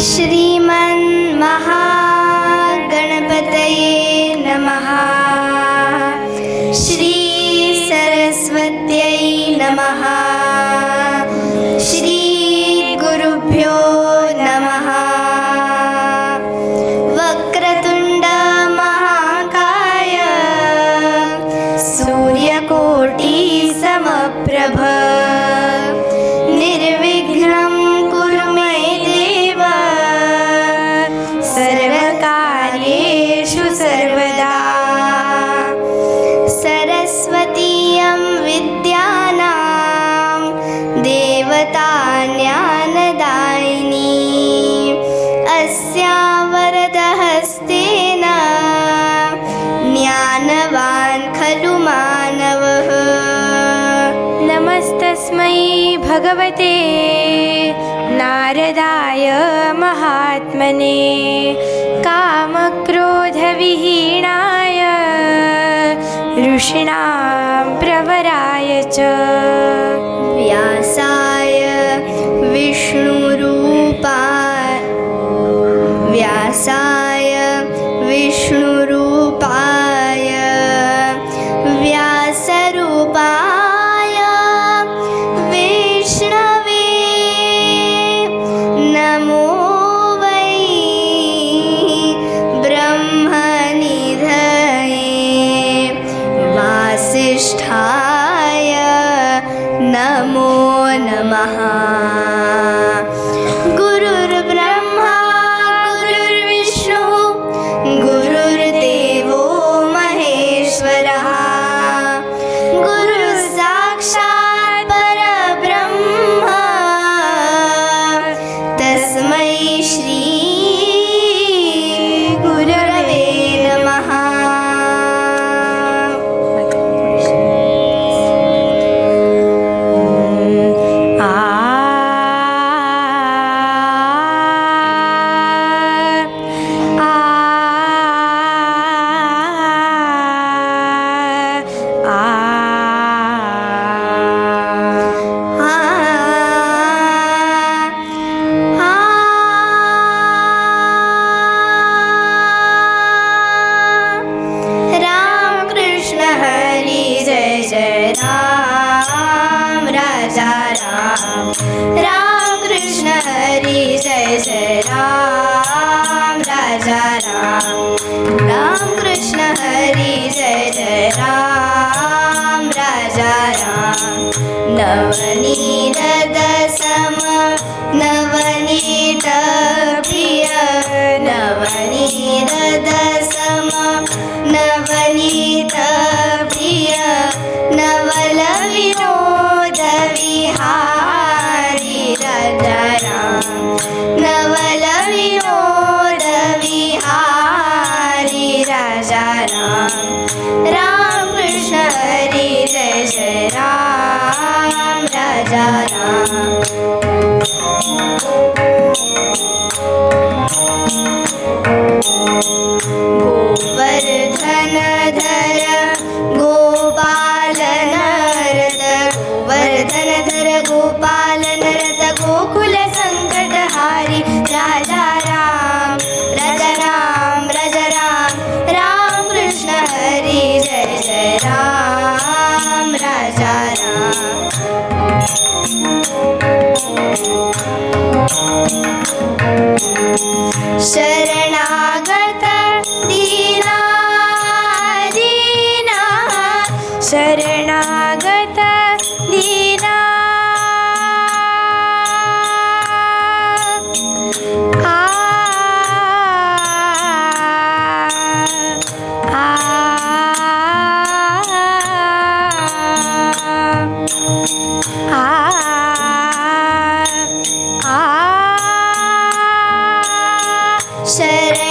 श्रीमन्महागणपतये नमः। श्री सरस्वत्यै नमः। श्री गुरुभ्यो नमः। वक्रतुंड महाकाय सूर्यकोटि समप्रभ निर्विघ्नं कुरु मे देव सर्वकार्येषु सर्वदा। सरस्वतीयं विद्यानां देवता ज्ञानदायिनी अस्या वरदहस्तेन ज्ञानवान् खलु मानवः। नमस्तस्मै भगवते नारदाय महात्मने कामक्रोधविहीनाय ऋषीणां प्रवराय च व्यासाय विष्णुरूपाय व्यासरूपाय विष्णवे नमो वै ब्रह्मनिधये वासिष्ठाय नमो नमः। गुरुर्ब्रह्मा गुरुर्विष्णुः गुरुर्देवो महेश्वरः गुरुः साक्षात् परब्रह्म तस्मै श्री गुरवे नमः। राम कृष्ण हरी जय जय राम राजा राम। राम कृष्ण हरी जय जय राम राजा राम। नवनीत सम नवनीत प्रिय नवनीत सम नवनीत प्रिय नवल विनोद विहारी राजा राम। नवल विनोद विहारी राजा राम। राम कृष्ण हरी जय जय राम राजा राम। गोवर्धन धर गोपाल नरद गोवर्धन धर गोपाल नरद गोकुल संकटहारी राजा राम राजा राम राजा राम। राम कृष्ण हरी जय जय राम राजा राम। शरणागत दीना दीना शरणागत दीना शरण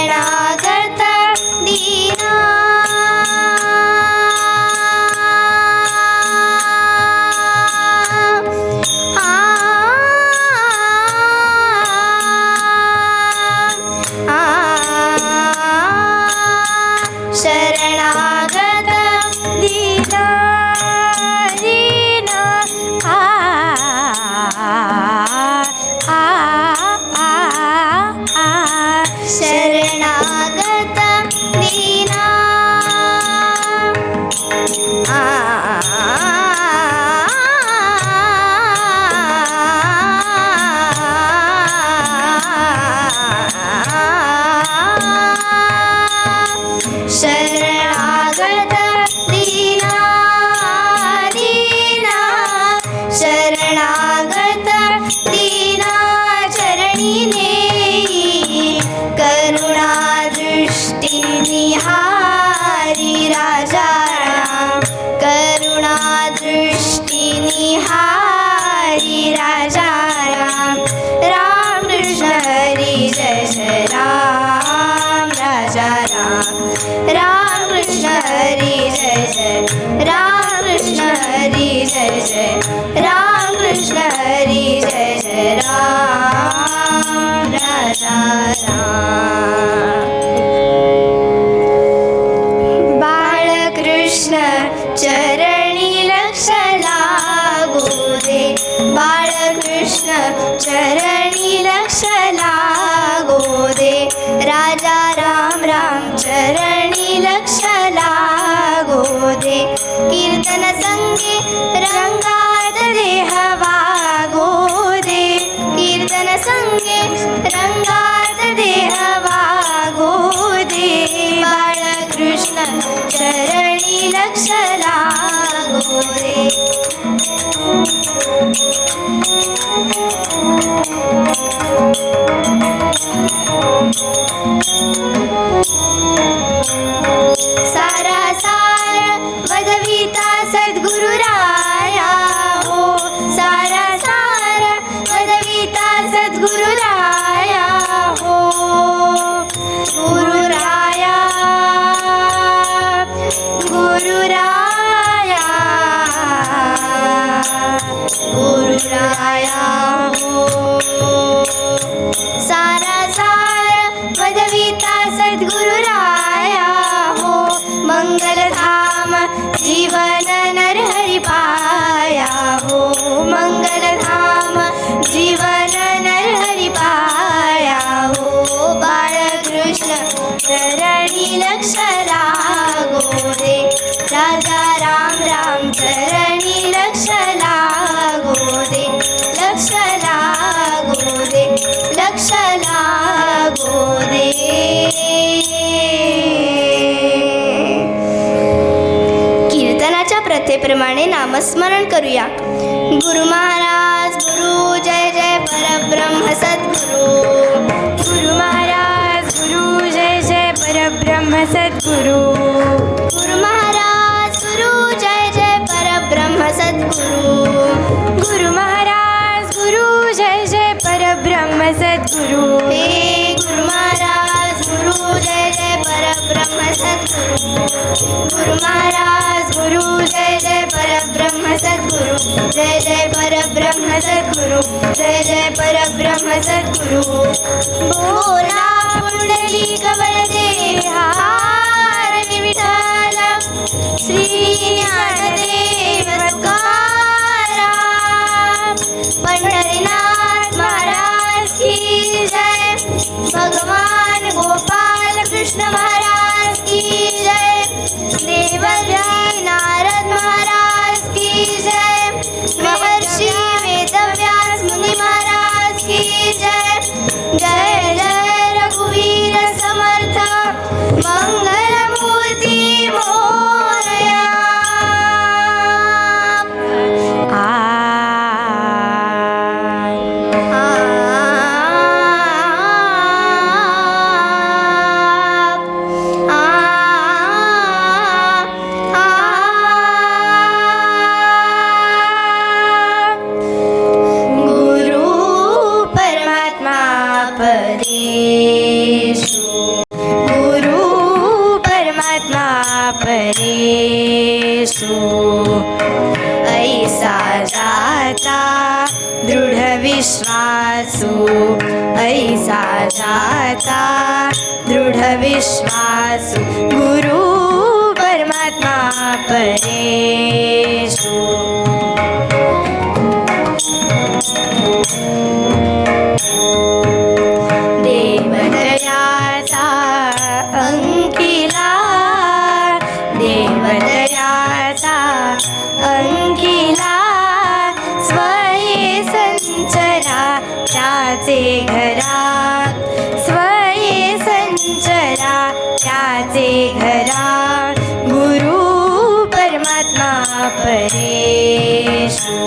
जय जय राम कृष्ण हरी जय जय राम राजा राम बाळकृष्ण चरणी लक्ष लागू दे बाळकृष्ण चरणी लक्ष लागू दे राजा राम राम चरणी लक्ष लागू दे कीर्तन संगे रंगात देह वागू दे कीर्तन संगे रंगात देह वागू दे बाळकृष्ण चरणी लक्ष लागू दे सारा सार वदविता सद्गुरुराया हो सारा सार वदविता सद्गुरुराया हो गुरुराया गुरुराया गुरुराया हो सारा सार वदविता सद्गुरुराया हो मंगलधाम जीवन नरहरि पाया हो मंगलधाम जीवन नरहरि पाया हो बाळकृष्ण चरणी लक्ष लागू दे राजा राम राम चरणी लक्ष लागू दे लक्ष लागू दे लक्ष लागू दे कीर्तनाच्या प्रथेप्रमाणे नामस्मरण करूया गुरु महाराज गुरु जय जय परब्रह्म सद्गुरु गुरु महाराज गुरु जय जय परब्रह्म सद्गुरु गुरु महाराज गुरु जय जय परब्रह्म सद्गुरु गुरु महाराज गुरु जय जय परब्रह्म सद्गुरु हे गुरु महाराज गुरु जय जय परब्रह्म सद्गुरु गुरु महाराज गुरु जय जय परब्रह्म सद्गुरु जय जय परब्रह्म सद्गुरु जय जय परब्रह्म सद्गुरु बोला पुंडलिक बलदेहार विठ्ठल श्री ज्ञानदेव तुकाराम पंढरीनाथ महाराज की जय भगवान गोपाल कृष्ण महाराज की जय देवव्यास नारद महाराज की जय महर्षि वेदव्यास मुनि महाराज की जय जय जय रघुवीर समर्थ मंगलमूर्ती मोरया परेषु ऐसा जाता दृढ विश्वासु ऐसा जाता दृढ विश्वासु गुरु परमात्मा परेषु देवदयाचा अंकिला देवदयाचा अंकिला स्वये संचरा त्याचे घरा स्वये संचरा त्याचे घरा गुरु परमात्मा परेषु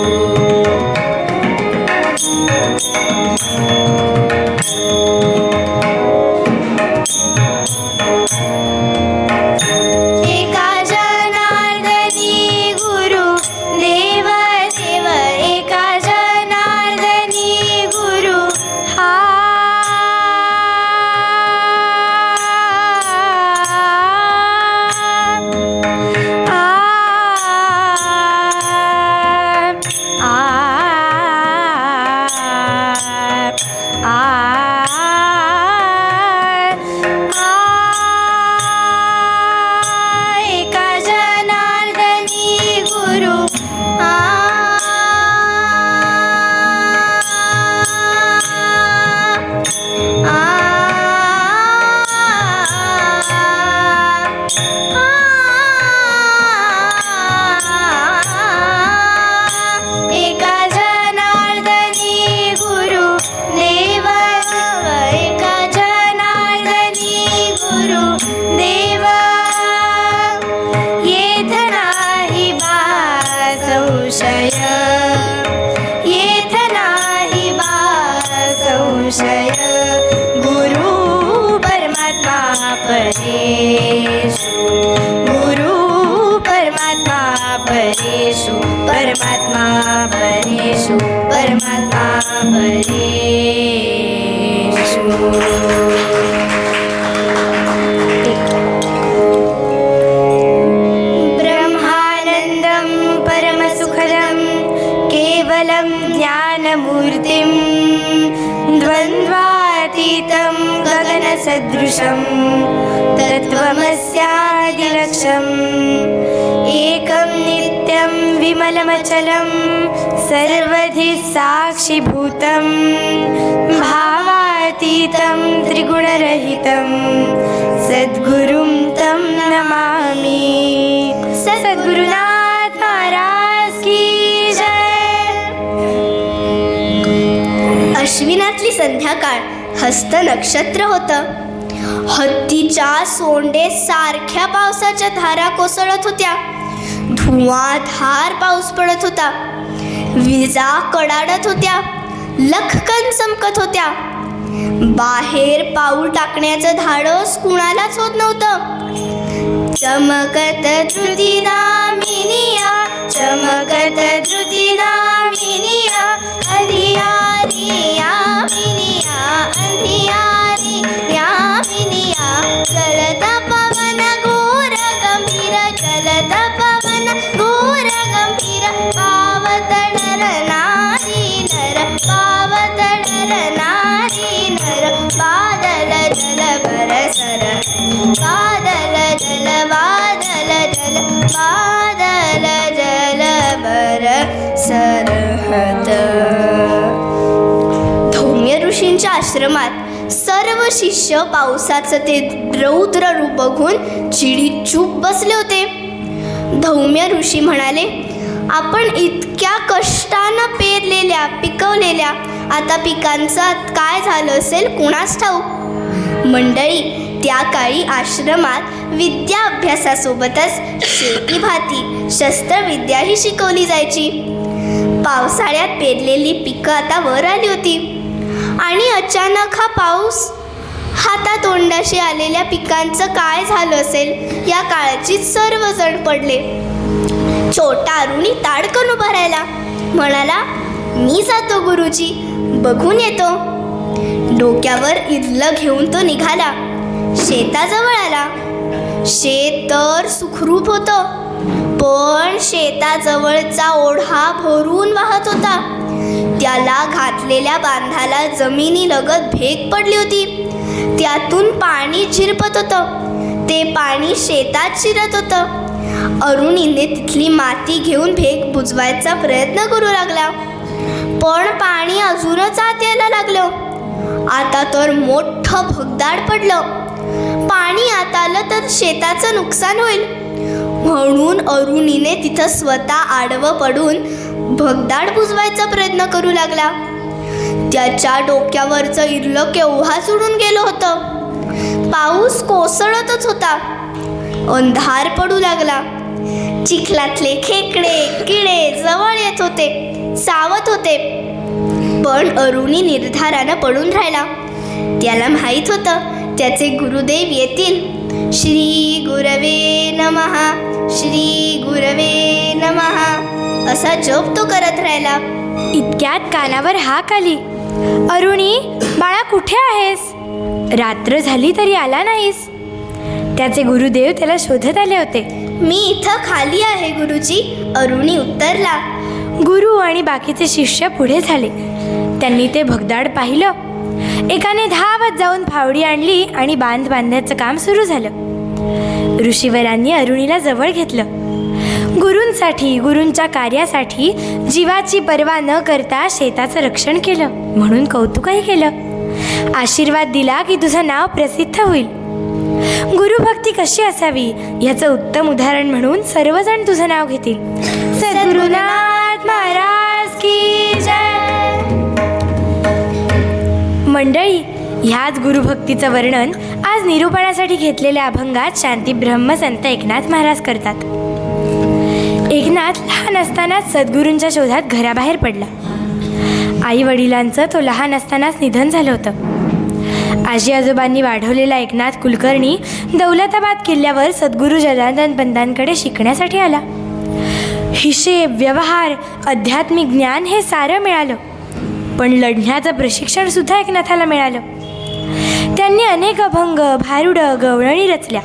संशय गुरु परमात्मा परेषु गुरु परमात्मा परेषु परमात्मा परेषु परमात्मा परेषु। ब्रह्मानन्दं परमसुखदं केवलं ज्ञानमूर्तिं द्वन्द्वातीतं गगनसदृशं तत्त्वमस्यादिलक्ष्यम् एकं नित्यं विमलमचलं सर्वधि साक्षिभूतं भावातीतं त्रिगुणरहितं सद्गुरुं तं नमामि। सद्गुरुनाथ महाराज की जय। अश्विनातली संध्याकाळ हस्त नक्षत्र होतं. हत्तीच्या सोंडे सारख्या पावसाच्या धारा कोसळत होत्या. धुवाधार पाऊस पडत होता. विजा कडाडत होत्या. लखकन चमकत होत्या. बाहेर पाऊल टाकण्याचं धाडस कुणालाच होत नव्हतं. चमकत धृतिदामिनिया चमकत धृतिदामिनिया अंधियारी यामिनिया अंधियारी यामिनिया चलता पवन घोर गंभीर चलता पवन घोर गंभीर पावतडर नारी नर पावतडर नारी नर बादल जल बरसर बादल जल बादल जल बादल जल बरसर हत. धौम्य ऋषींच्या आश्रमात सर्व शिष्य पावसाचं ते रौद्र रूप बघून चिडीचूप बसले होते. धौम्य ऋषी म्हणाले, आपण इतक्या कष्टानं पेरलेल्या पिकवलेल्या आता पिकांचं काय झालं असेल कुणास ठाऊक. मंडळी, त्या काळी आश्रमात विद्या अभ्यासासोबतच शेतीभाती शस्त्रविद्याही शिकवली जायची. पावसाळ्यात पेरलेली पिकं आता वर आली होती आणि अचानक हा पाऊस हातातोंडाशी आलेल्या पिकांचं काय झालं असेल या काळाची सर्वजण पडले. छोटा अरुणी ताडकन उभा राहिला. म्हणाला, मी जातो गुरुजी, बघून येतो. डोक्यावर इदलं घेऊन तो निघाला. शेताजवळ आला. शेत तर सुखरूप होतं, पण शेताजवळचा ओढा भरून वाहत होता. त्याला घातलेल्या बांधाला जमिनीलगत भेग पडली होती. त्यातून पाणी झिरपत होतं. ते पाणी शेतात शिरत होतं. अरुणीने तिथली माती घेऊन भेग बुजवायचा प्रयत्न करू लागला, पण पाणी अजूनच आत यायला लागलं. आता तर मोठं भगदाड पडलं. पाणी आत आलं तर शेताचं नुकसान होईल, म्हणून अरुणीने तिथं स्वतः आडवं पडून भगदाड बुजवायचा प्रयत्न करू लागला. त्याच्या डोक्यावरचं इरलं केव्हाच उडून गेलं होतं. पाऊस कोसळतच होता. अंधार पडू लागला. चिखलातले खेकडे किडे जवळ येत होते, सावत होते. पण अरुणी निर्धारानं पडून राहिला. त्याला माहीत होतं त्याचे गुरुदेव येतील. श्री गुरवे नमः श्री गुरवे नमः असा जप तो करत राहिला. इतक्यात कानावर हाक आली, अरुणी बाळा कुठे आहेस? रात्र झाली तरी आला नाहीस. त्याचे गुरुदेव त्याला शोधत आले होते. मी इथं खाली आहे गुरुजी, अरुणी उत्तरला. गुरु आणि बाकीचे शिष्य पुढे झाले. त्यांनी ते भगदाड पाहिलं. एकाने धावत जाऊन फावडी आणली आणि बांध बांधण्याचं काम सुरू झालं. ऋषीवरांनी अरुणीला जवळ घेतलं. गुरूंसाठी गुरूंच्या कार्यासाठी जीवाची पर्वा न करता शेताचं रक्षण केलं म्हणून कौतुकही केलं. आशीर्वाद दिला की तुझं नाव प्रसिद्ध होईल. गुरुभक्ती कशी असावी याचं उत्तम उदाहरण म्हणून सर्वजण तुझं नाव घेतील. सद्गुरुनाथ महाराज की जय. मंडळी, ह्याच गुरुभक्तीचं वर्णन आज निरूपणासाठी घेतलेल्या अभंगात शांती ब्रह्मसंत एकनाथ महाराज करतात. एकनाथ लहान असतानाच सद्गुरूंच्या शोधात घराबाहेर पडला. आई वडिलांचं तो लहान असतानाच निधन झालं होतं. आजी आजोबांनी वाढवलेला एकनाथ कुलकर्णी दौलताबाद किल्ल्यावर सद्गुरू जनार्दन पंतांकडे शिकण्यासाठी आला. हिशेब, व्यवहार, आध्यात्मिक ज्ञान हे सारं मिळालं, पण लढण्याचं प्रशिक्षण सुद्धा एकनाथाला मिळालं. त्यांनी अनेक अभंग, भारुडं, गवळणी रचल्या,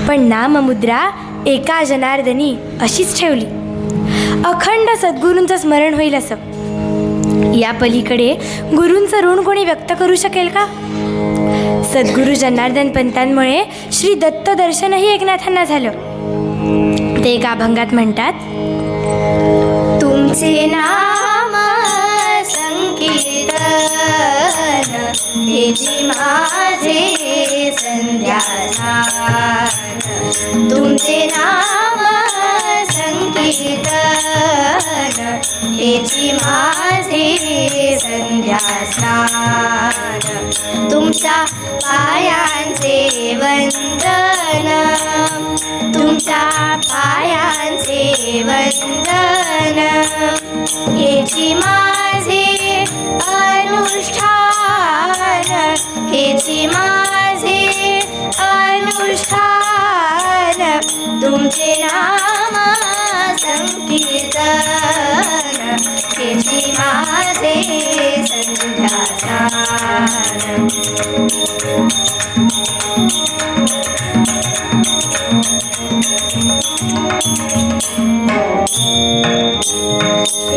पण नाममुद्रा एका जनार्दनी अशीच ठेवली. अखंड सद्गुरूंचं स्मरण होईल असं. या पलीकडे गुरूंचं ऋण कोणी व्यक्त करू शकेल का? सद्गुरू जनार्दन पंतांमुळे श्री दत्त दर्शनही एकनाथांना झालं. ते एका अभंगात म्हणतात, तुमचे नाम संकीर्तन हे जी माझे संध्यास्नान. तुमचे नाम संकीर्तन हे जी माझे संध्यास्नान. तुमच्या पायांचे वंदन, तुमच्या पायांचे वंदन हेची माझे अनुष्ठान, हेची माझे अनुष्ठान. तुमचे नाम संकीर्तन हेची माझे संध्यास्नान.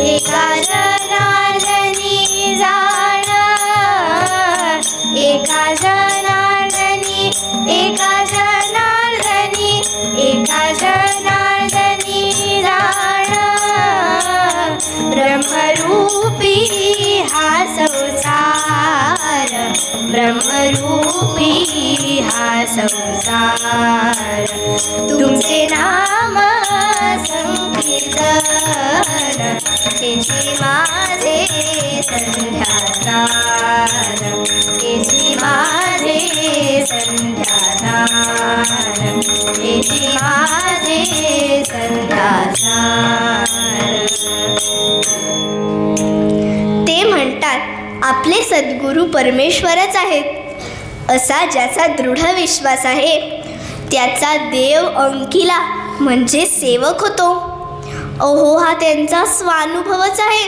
एका जनार्दनी जाण, एका जनार्दनी, एका जनार्दनी, एका जनार्दनी जाण. ब्रह्मरूपी हा संसार, ब्रह्मरूपी हा संसार. तुमचे नाम संकीर्तन हेची माझे संध्यास्नान, हेची माझे संध्यास्नान, हेची माझे संध्यास्नान. ते म्हणतात, आपले सद्गुरू परमेश्वरच आहेत. असा ज्याचा दृढ विश्वास आहे त्याचा देव अंकिला म्हणजे सेवक होतो. अहो, हा त्यांचा स्वानुभवच आहे.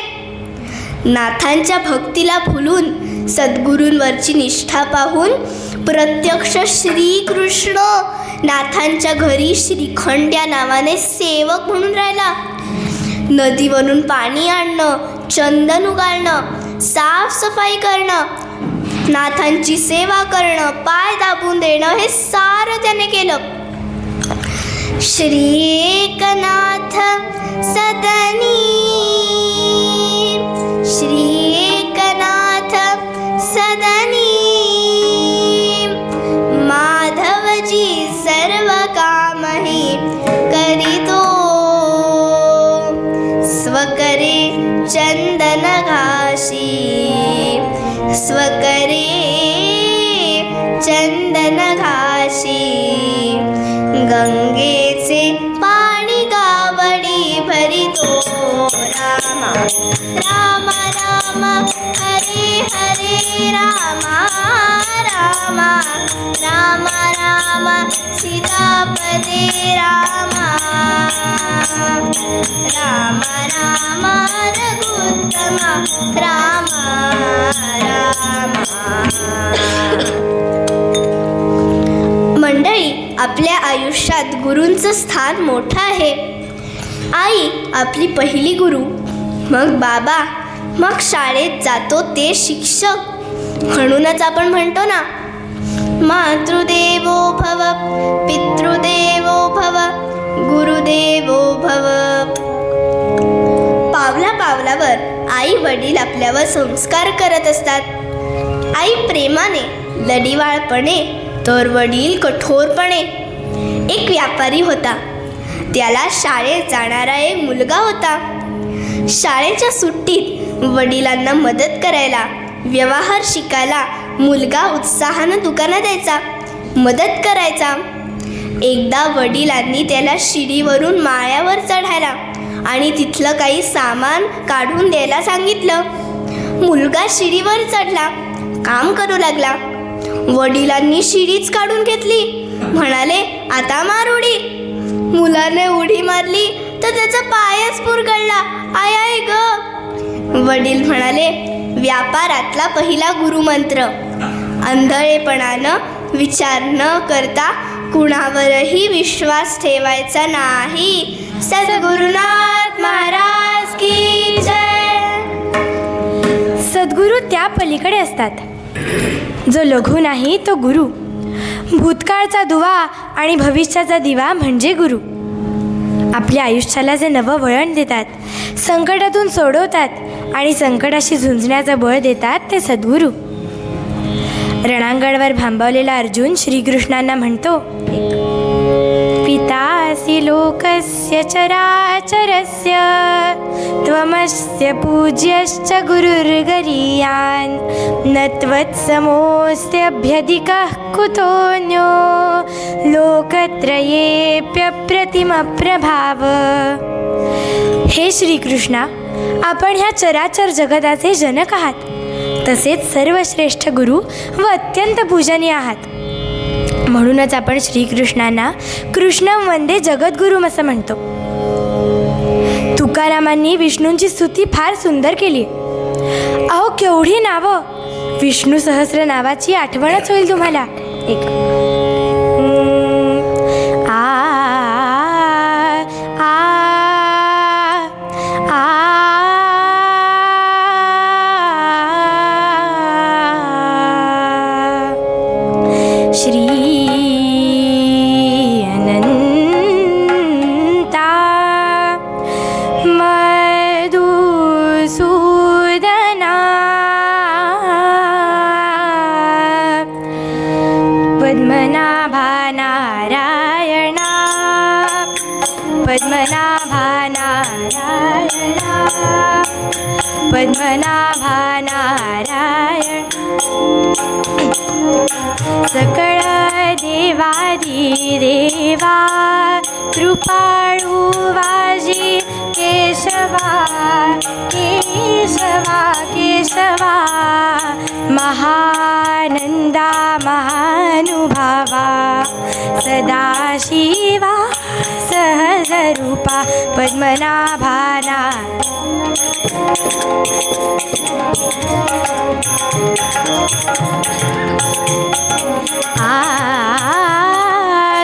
नाथांच्या भक्तीला फुलून सद्गुरूंवरची निष्ठा पाहून प्रत्यक्ष श्रीकृष्ण नाथांच्या घरी श्रीखंड या नावाने सेवक म्हणून राहिला. नदीवरून पाणी आणणं, चंदन उगाळणं, साफसफाई करणं, नाथांची सेवा करणं, पाय दाबून देणं हे सारं त्याने केलं. श्री एकनाथ सदनी, श्री एकनाथ सदनी, माधवजी सर्व कामही करीतो. स्वकरे चंदन घाशी, स्वकरे चंदन घाशी, गंगेचे पाणी गावडी भरितो. रामा राम राम हरे हरे, रामा राम राम राम सीतापदे, रामा राम राम रघुत्तम, राम राम. मंडळी, आपल्या आयुष्यात गुरूंचं स्थान मोठं आहे. आई आपली पहिली गुरु, मग बाबा, मग शाळेत जातो ते शिक्षक. म्हणूनच आपण म्हणतो ना, मातृदेवो भव, पितृदेवो भव, गुरुदेवो भव. पावला पावलावर आई वडील आपल्यावर संस्कार करत असतात. आई प्रेमाने, लढीवाळपणे, तर वडील कठोरपणे. एक व्यापारी होता. त्याला शाळेत जाणारा एक मुलगा होता. शाळेच्या सुट्टीत वडिलांना मदत करायला, व्यवहार शिकायला मुलगा उत्साहानं दुकानात यायचा, मदत करायचा. एकदा वडिलांनी त्याला शिडीवरून माळ्यावर चढायला आणि तिथलं काही सामान काढून द्यायला सांगितलं. मुलगा शिडीवर चढला, काम करू लागला. वडिलांनी शिडीच काढून घेतली. म्हणाले, आता मार उडी. मुलाने उडी मारली तर त्याचा पायच पुरगळला. आय आय ग. वडील म्हणाले, व्यापारातला पहिला गुरुमंत्र, आंधळेपणानं विचार न करता कुणावरही विश्वास ठेवायचा नाही. सद्गुरुनाथ महाराज की जय. सद्गुरू त्या पलीकडे असतात. जो लघु नाही तो गुरु. भूतकाळचा दुवा आणि भविष्याचा दिवा म्हणजे गुरु. आपल्या आयुष्याला जे नवं वळण देतात, संकटातून सोडवतात आणि संकटाशी झुंजण्याचं बळ देतात ते सद्गुरू. रणांगणावर भांबवलेला अर्जुन श्रीकृष्णांना म्हणतो, पितासि लोकस्य चराचरस्य त्वमस्य पूज्यश्च गुरुर्गरीयान् न त्वत्समोऽस्त्यभ्यधिकः कुतोऽन्यो लोकत्रयेऽप्यप्रतिमप्रभाव. हे श्रीकृष्णा, आपण ह्या चराचर जगताचे जनक आहात. तसेच सर्वश्रेष्ठ गुरु व अत्यंत पूजनीय आहात. म्हणूनच आपण श्रीकृष्णांना कृष्णं वंदे जगद्गुरुम असं म्हणतो. तुकारामांनी विष्णूंची स्तुती फार सुंदर केली. अहो, केवढी नावं! विष्णू सहस्र नावाची आठवणच होईल तुम्हाला. एक श्री अनंता मधुसूदना पद्मनाभा नारायणा पद्मनाभा नारायणा पद्मनाभा नारायण. सकळ देवादिदेवा कृपाळू वाजी केशवा केशवा केशवा महानंदा महानुभावा सदाशिवा सहजरूपा पद्मनाभा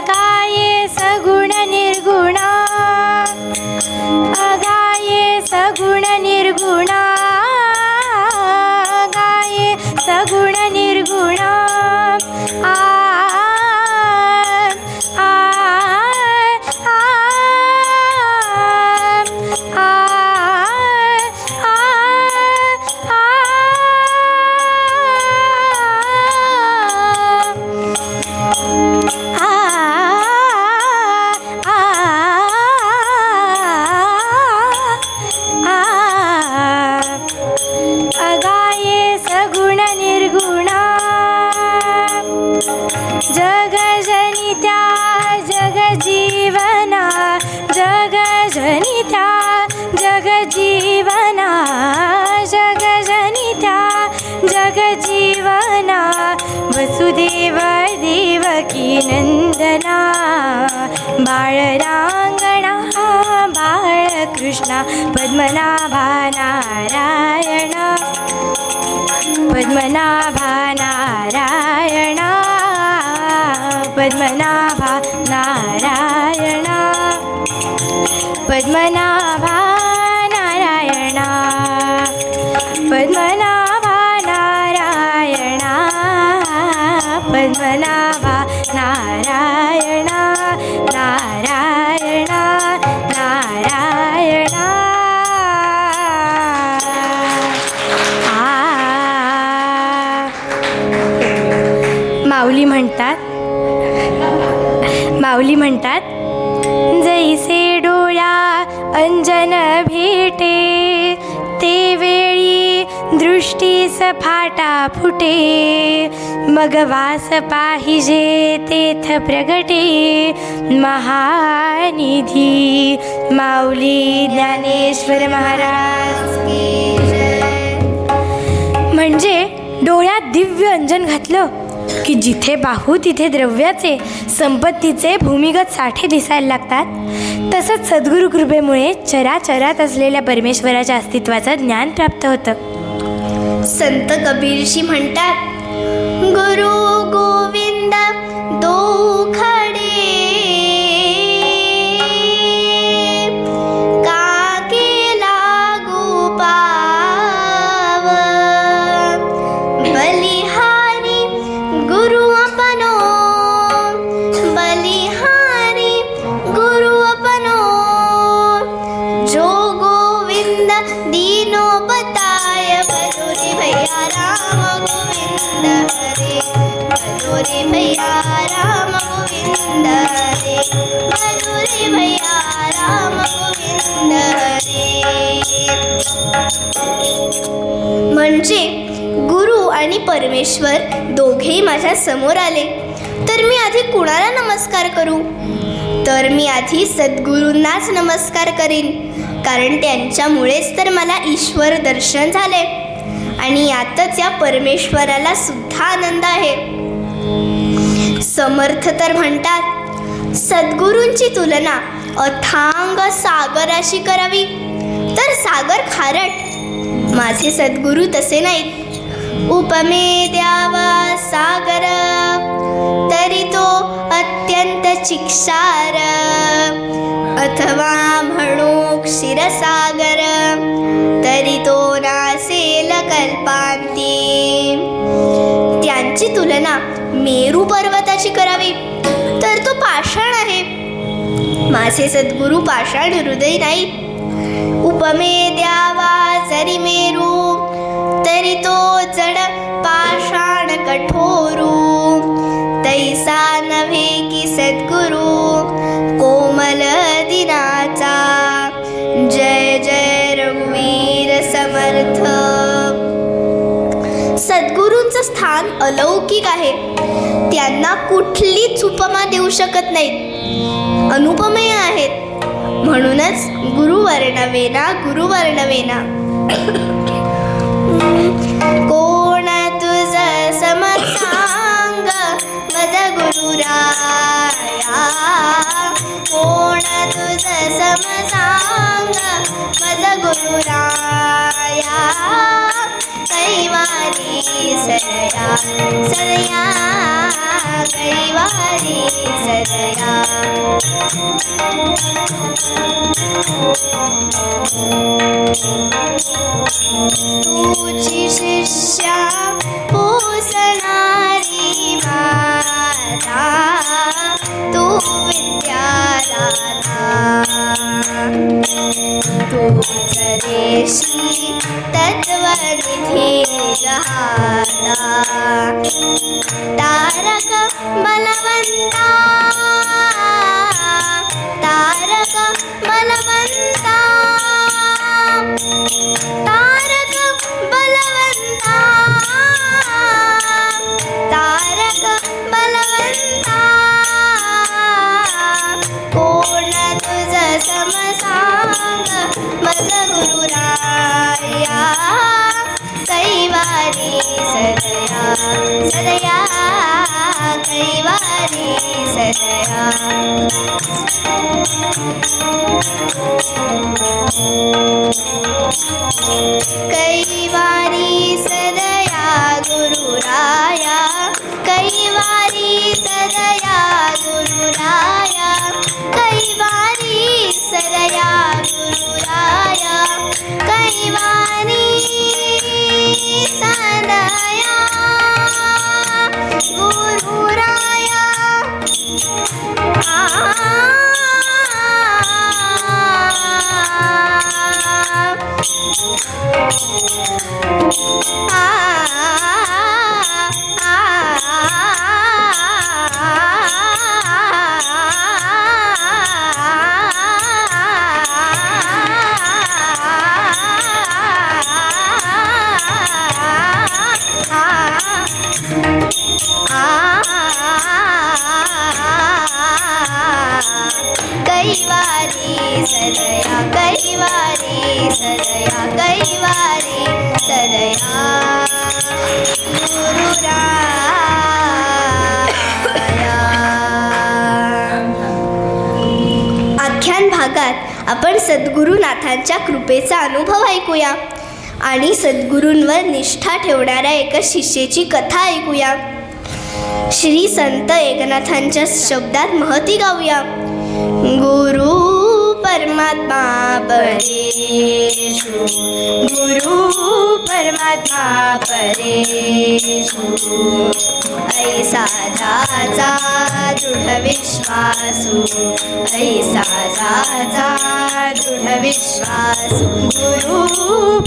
गाये सगुण निर्गुणा गाये सगुण निर्गुणा गाये सगुण निर्गुणा आ आ आ आ जगजनित्या जगजीवना जगजनित्या जगजीवना जगजनित्या जगजीवना वसुदेव देवकी नंदना बाळरांगणा बाळकृष्णा पद्मनाभा नारायण पद्मनाभा नारायण पद्मनाभा नारायण पद्मनाभा नारायण पद्मनाभा नारायण पद्मनाभा नारायण नारायण नारायण. माऊली म्हणतात, जैसे डोळ्या अंजन भेटे ते वेळी दृष्टीस फाटा फुटे मग वास पाहिजे तेथ प्रगटे महानिधी माऊली ज्ञानेश्वर महाराज की जय. म्हणजे डोळ्यात दिव्य अंजन घातलं की जिथे पाहू तिथे द्रव्याचे, संपत्तीचे भूमिगत साठे दिसायला लागतात. तसंच सद्गुरु कृपेमुळे चराचरात असलेल्या परमेश्वराच्या अस्तित्वाचं ज्ञान प्राप्त होतं. संत कबीरजी म्हणतात, गुरु गोविंद दो खडे, काके लागू पाव, बलिहारी गुरु अपनो, बलिहारी गुरु अपनो, जो गोविंद दीनो बताय, बलुरे भैया राम गोविंद हरे, बलुरे भैया राम गोविंद हरे, बलुरे भैया राम गोविंद हरे. म्हणजे गुरु आणि परमेश्वर दोघेही माझ्या समोर आले तर मी आधी कुणाला नमस्कार करू? तर मी आधी सद्गुरूंनाच नमस्कार करीन, कारण त्यांच्यामुळेच तर मला ईश्वर दर्शन झाले आणि यातच या परमेश्वराला सुद्धा आनंद आहे. समर्थ तर म्हणतात, सद्गुरूंची तुलना अथांग सागराशी करावी तर सागर खारट. माझे सद्गुरू तसे नाहीत. उपमे द्यावा सागर तरी तो अत्यंत चिक्षार, अथवा म्हणू क्षीरसागर तरी तो नासेल कल्पांती. त्यांची तुलना मेरू पर्वताची करावी तर तो पाषाण आहे. माझे सद्गुरू पाषाण हृदय नाहीत. उपमे द्यावा जरी मेरू तरी तो जड पाषाण कठोरू, तैसा नव्हे की सद्गुरू कोमल दिनाचा. जय जय रघुवीर समर्थ. सद्गुरूंचं स्थान अलौकिक आहे. त्यांना कुठलीच उपमा देऊ शकत नाहीत. अनुपमेय आहेत. म्हणूनच गुरुवर्णवेना गुरुवर्णवेना. कोण तुझ समसांग मज गुरुराया, कोण तुझ समसांग मज गुरुराया, कैवारी सदया सदया, कैवारी सदया. तुझी शिष्या पोसणारी माता, तू विद्यादाता, तूच देशी तत्वनिधी गहाता. तारक बलवंता, तारक बलवंता, तारक बलवंता, तारक बलवंता. कोण तुझ समसांग मज गुरुराया, कैवारी सदया सदया, कैवारी सदया. कैवारी सदया गुरुराया, कैवारी सदया गुरुराया, कैवारी सदया गुरुराया, कैवारी सदया गुरुराया. कैवारी सदया, कैवारी सदया, कैवारी सदया. आपण सद्गुरुनाथांच्या कृपेचा अनुभव ऐकूया आणि सद्गुरूंवर निष्ठा ठेवणाऱ्या एका शिष्याची कथा ऐकूया. श्री संत एकनाथांच्या शब्दात महती गाऊया. गुरु परमात्मा परेशु, गुरु परमात्मा परेशु, ऐसा जाचा दृढ विश्वासु, ऐसा जाचा दृढ विश्वासु, गुरु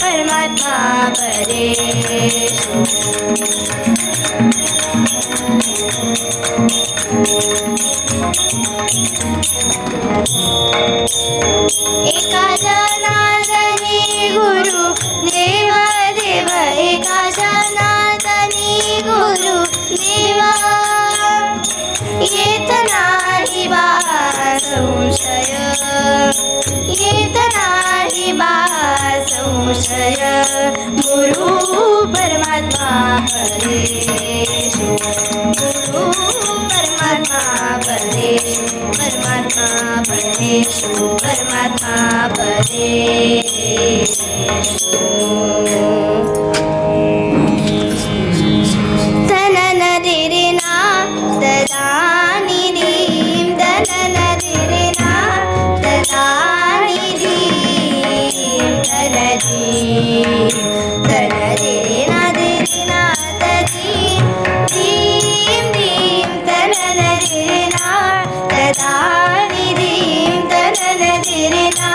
परमात्मा परेशु. एका जनार्दनी गुरु देव देव, एका जनार्दनी गुरु देव, येत नाही बा संशय, येत नाही बा संशय, गुरु परमात्मा परेशु, गुरु परमात्मा परेशु, परमात्मा परेशु, परमात्मा परेशु. तनन रे ना तदानी दीम, तनन रे ना तदानी दीम, तनदी तन रे ना तदीम, दीम दीम तनन रे ना तदानी दीम, तनन रे ना.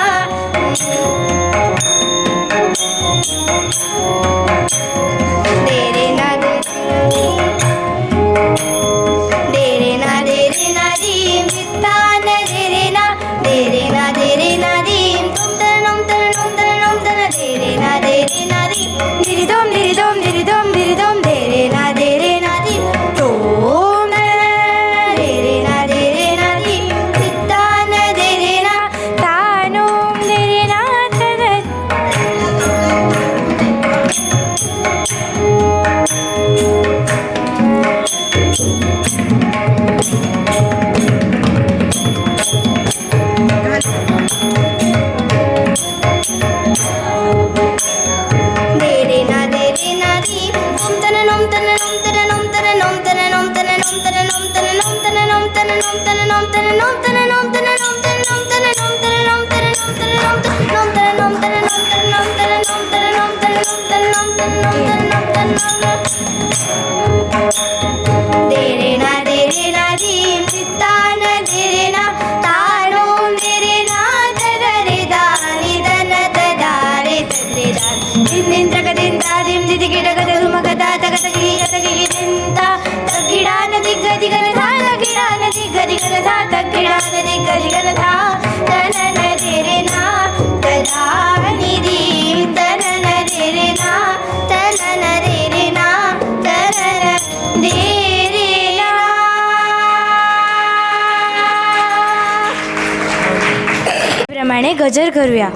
प्रमाणे गजर करूया.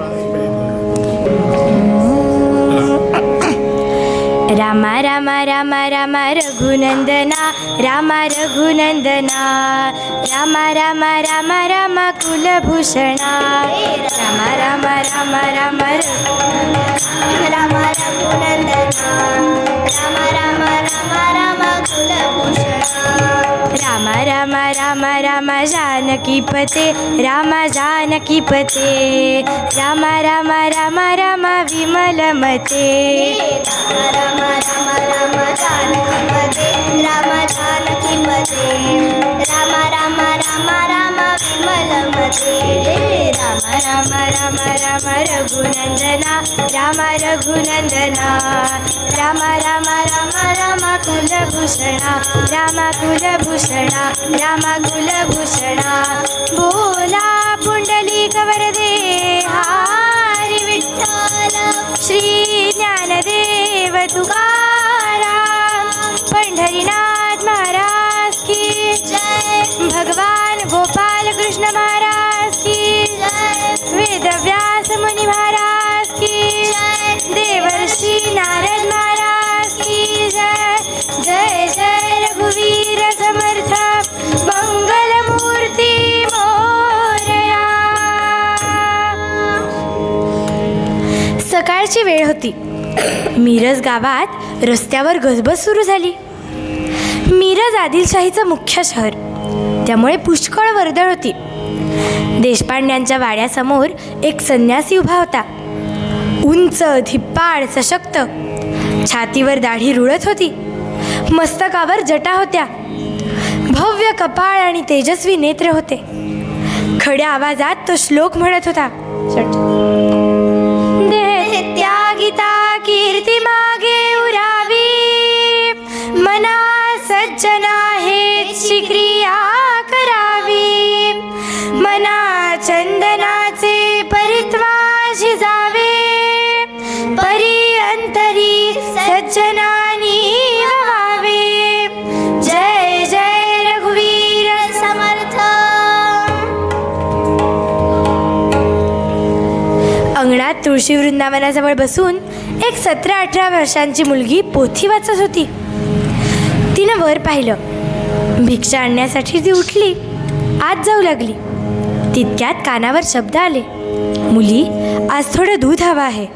रामा रामा रामा रामा रघुनंदना, रामा रघुनंदना, रामा रामा रामा रामा कुलभूषणा, रामा रामा रामा रामा रामा रघुनंदना, रामा रामा रामा रामा कुलभूषणा, रामा रामा रामा रामा जानकीपते, रामा जानकीपते, रामा रामा रामा रामा विमलमते, रामा रामा रामा जानकीपते, रामा जानकीपते, रामा रामा रामा रामा विमलमते, रामा रामा रामा रामा रघुनंदना, रामा रघुनंदना, रामा रामा रामा रामा कुलभूषणा, रामा कुलभूषणा, रामा कुलभूषणा. बोला पुंडलिक वरदे हरी विठ्ठल, श्री ज्ञानदेव तुकाराम, पंढरीनाथ महाराज की जय, भगवान गोपाल कृष्ण महाराज की जय, वेदव्यास मुनी महाराज की जय, देवर्षी नारद महाराज की जय. जय जय रघुवीर समर्थ मंगलमूर्ती मोरया. सकाळची वेळ होती. मिरज गावात रस्त्यावर गजबज सुरू झाली. मिरज आदिलशाहीचं मुख्य शहर, त्यामुळे पुष्कळ वर्दळ होती. देशपांड्यांच्या वाड्यासमोर एक संन्यासी उभा होता. उंच, धिप्पाड, सशक्त, छातीवर दाढी रुळत होती, मस्तकावर जटा होत्या, भव्य कपाळ आणि तेजस्वी नेत्र होते. खड्या आवाजात तो श्लोक म्हणत होता. त्यागिता कीर्ती मागे उरावी, मना सज्जना हेची क्रिया करावी, मना चंदनाचे परित्वा झिजावे, परी अंतरी सज्जनानी व्हावे. जय जय रघुवीर समर्थ. अंगणात तुळशी वृंदावनाजवळ बसून एक 17-18 वर्षांची मुलगी पोथी वाचत होती. तिनं वर पाहिलं. भिक्षा आणण्यासाठी ती उठली, आत जाऊ लागली. तितक्यात कानावर शब्द आले. मुली, आज थोडं दूध हवं आहे.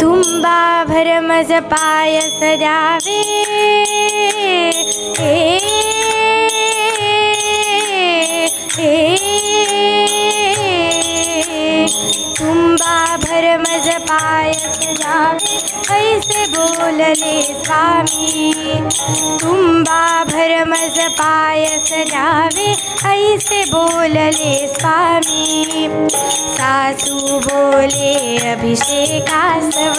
तुंबा भरमज पायस द्यावे, तुंबा भरमज पायस द्यावे, ऐसे बोलले स्वामी. तुंबा भरमज पायस द्यावे, ऐसे बोलले स्वामी. सासू बोले अभिषेकासव,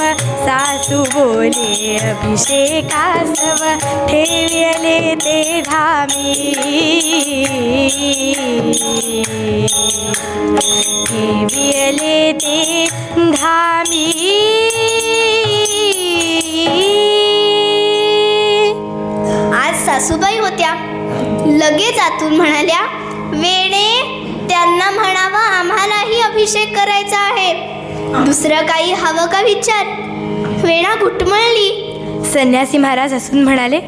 सासू बोले अभिषेकासव, ठेवले ते धामी, ठेवले ते धामी. आज सासूबाई होत्या. लगेच आतून म्हणाल्या, वेणे, त्यांना म्हणावं आम्हालाही अभिषेक करायचा आहे. दुसरं काही हवं का विचार. वेणा घुटमळली. संन्यासी महाराज हसून म्हणाले,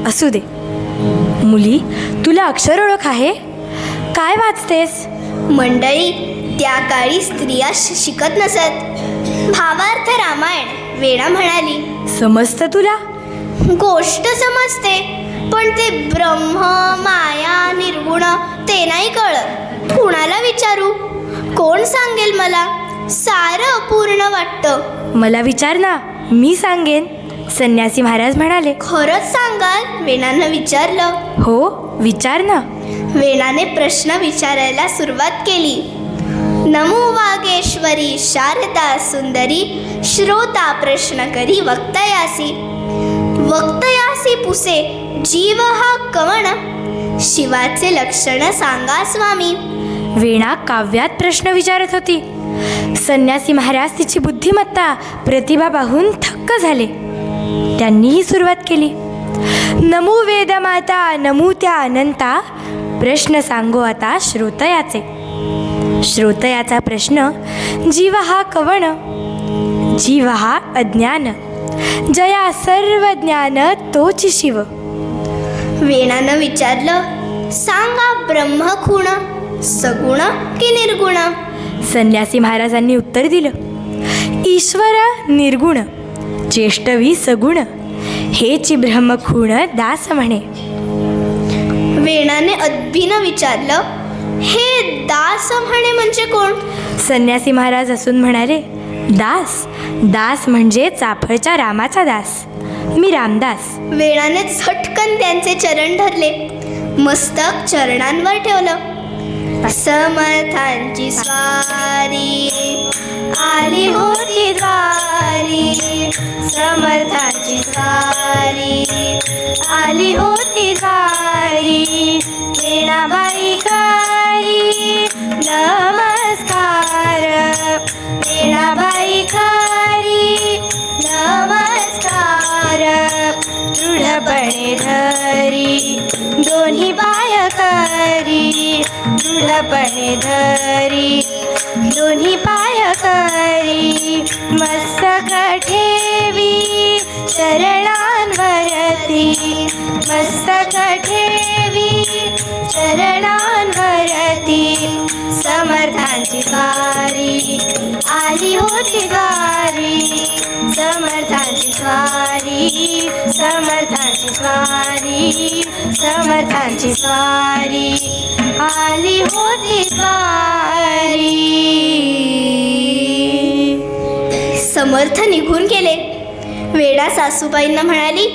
असू दे. मुली, तुला अक्षर ओळख आहे? काय वाचतेस? मंडळी, त्या काळी स्त्रिया शिकत नसत. भावार्थ रामायण. वेणा म्हणाली, समजतं तुला? गोष्ट समजते, पण ते ब्रह्म, माया, निर्गुण ते नाही कळत. कुणाला विचारू? कोण सांगेल मला? सारं अपूर्ण वाटतं. मला विचार ना, मी सांगेन. संन्यासी महाराज म्हणाले. खरंच सांगाल? वेणानं विचारलं. हो, विचार ना. वेणाने प्रश्न विचारायला सुरुवात केली. नमो वागेश्वरी शारदा सुंदरी, श्रोता प्रश्न करी वक्तयासी. वक्तयासी पुसे जीव हा कवण, शिवाचे लक्षण सांगा स्वामी. वेणा काव्यात प्रश्न विचारत होती. संन्यासी महाराज तिची बुद्धिमत्ता, प्रतिभा पाहून थक्क झाले. त्यांनीही सुरुवात केली. नमो वेदमाता, नमो त्या अनंता, प्रश्न सांगो आता श्रोतयाचे. श्रोतयाचा प्रश्न, जीव हा कवण, जीव हा अज्ञान, जया सर्व ज्ञान तोच शिव. वेणानं विचारलं, सांगा ब्रह्म खूण, सगुण की निर्गुण? संन्यासी महाराजांनी उत्तर दिलं, ईश्वर निर्गुण, चेष्टवी सगुण, हेची ब्रह्मखूण दास म्हणे. वेणाने अदबीनं विचारलं, हे दास म्हणे म्हणजे कोण? संन्यासी महाराज असून म्हणाले, दास, दास म्हणजे चाफळच्या रामाचा दास. मी रामदास. वेणाने झटकन त्यांचे चरण धरले, मस्तक चरणांवर ठेवलं. समर्थांची स्वारी आली होती द्वारी, समर्थांची स्वारी आली होती द्वारी. वेणाबाई कारी नमस्कार, वेणाबाई कारी नमस्कार. दृढपणे धरी दोन्ही पाय करी, दृढपणे धरी दोन्ही पाय करी. मस्तक ठेवी चरणांवरती, मस्तक ठेवी चरणांवरती. समर्थांची स्वारी आली होती द्वारी, समर्थांची स्वारी, समर्थांची स्वारी, समर्थांची स्वारी आली होती द्वारी. समर्थ निघून गेले. वेडा सासूबाईंना म्हणाली,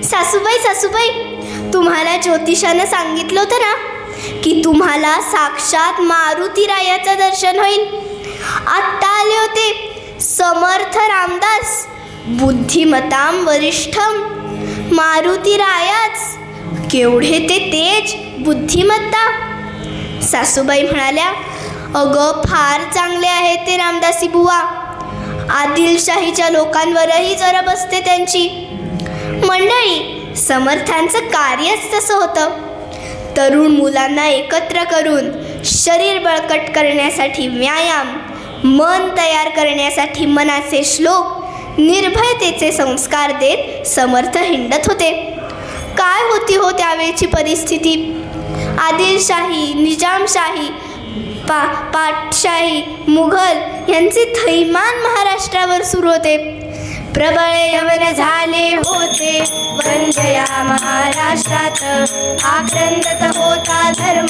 सासूबाई सासूबाई, तुम्हाला ज्योतिषानं सांगितलं होतं ना की तुम्हाला साक्षात मारुतीरायाचं दर्शन होईल. आत्ता आले होते समर्थ रामदास, बुद्धिमताम वरिष्ठम मारुतीरायाच. केवढे ते तेज, बुद्धिमत्ता. सासूबाई म्हणाल्या, अगं फार चांगले आहेत ते रामदासी बुवा. आदिलशाहीच्या लोकांवरही जरा बसते त्यांची. मंडळी, समर्थांचं कार्यच तसं होतं. तरुण मुलांना एकत्र करून शरीर बळकट करण्यासाठी व्यायाम, मन तयार करण्यासाठी मनाचे श्लोक, निर्भयतेचे संस्कार देत समर्थ हिंडत होते. काय होती हो त्यावेळची परिस्थिती. आदिलशाही, निजामशाही, पाटशाही, मुघल यांचे थैमान महाराष्ट्रावर सुरू होते. प्रबळ यवन झाले होते वंजया महाराष्ट्रात. आक्रंदत होता धर्म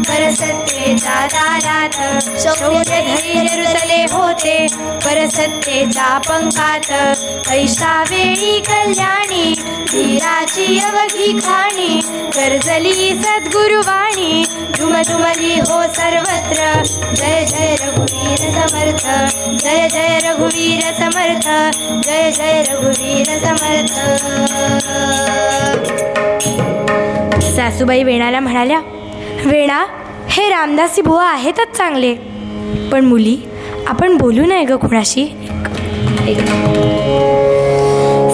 परसत्तेच्या दारात. शौर्य धैर्य रुजले होते परसत्तेच्या पंखात. ऐशा वेळी कल्याणी धीराची अवघी खाणी. गरजली सद्गुरुवाणी झुमझुमली हो सर्वत्र. जय जय रघुवीर समर्थ, जय जय रघुवीर समर्थ, जय जय रघुवीर समर्थ. सासूबाई वेणाला म्हणाल्या, वेणा, हे रामदासी बुवा आहेतच चांगले, पण मुली आपण बोलू नये ग कुणाशी.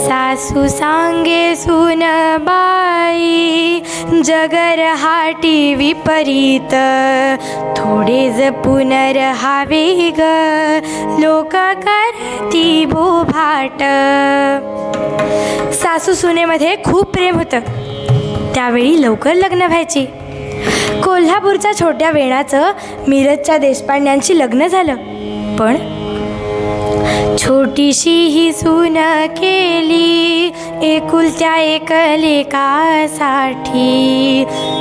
सासू सांगे सून बाई जगर हाटी विपरीत. थोडे जपून रहावे ग लोक करती बोभाट. सासू सुनेमध्ये खूप प्रेम होतं. त्यावेळी लवकर लग्न व्हायची. कोल्हापूरच्या छोट्या वेणाचं मिरजच्या देशपांड्यांची लग्न झालं. पण छोटीशी ही सून केली एकुलत्या एक लेकासाठी.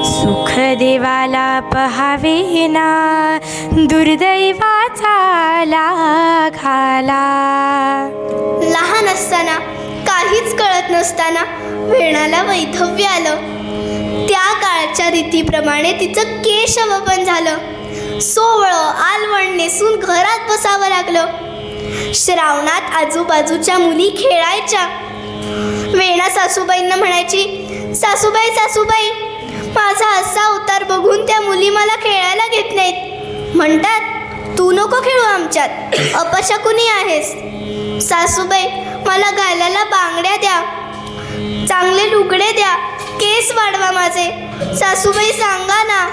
सुख देवाला पहावे ना दुर्दैवाचा लागाला. लहान असताना, काहीच कळत नसताना वेणाला वैधव्य आलं. त्या काळच्या रीतीप्रमाणे तिचं केशवपन झालं. सोवळं आलवण नेसून घरात बसावं लागलं. श्रावणात आजूबाजूच्या मुली खेळायच्या. वेणा सासूबाईंना म्हणायची, सासूबाई सासूबाई, माझा असा अवतार बघून त्या मुली मला खेळायला घेत नाहीत. म्हणतात, तू नको खेळू आमच्यात, अपशकुनी आहेस. सासूबाई, मला घालायला बांगड्या द्या, चांगले लुगडे द्या, केस वाढवा माझे. सासूबाई सांगा ना.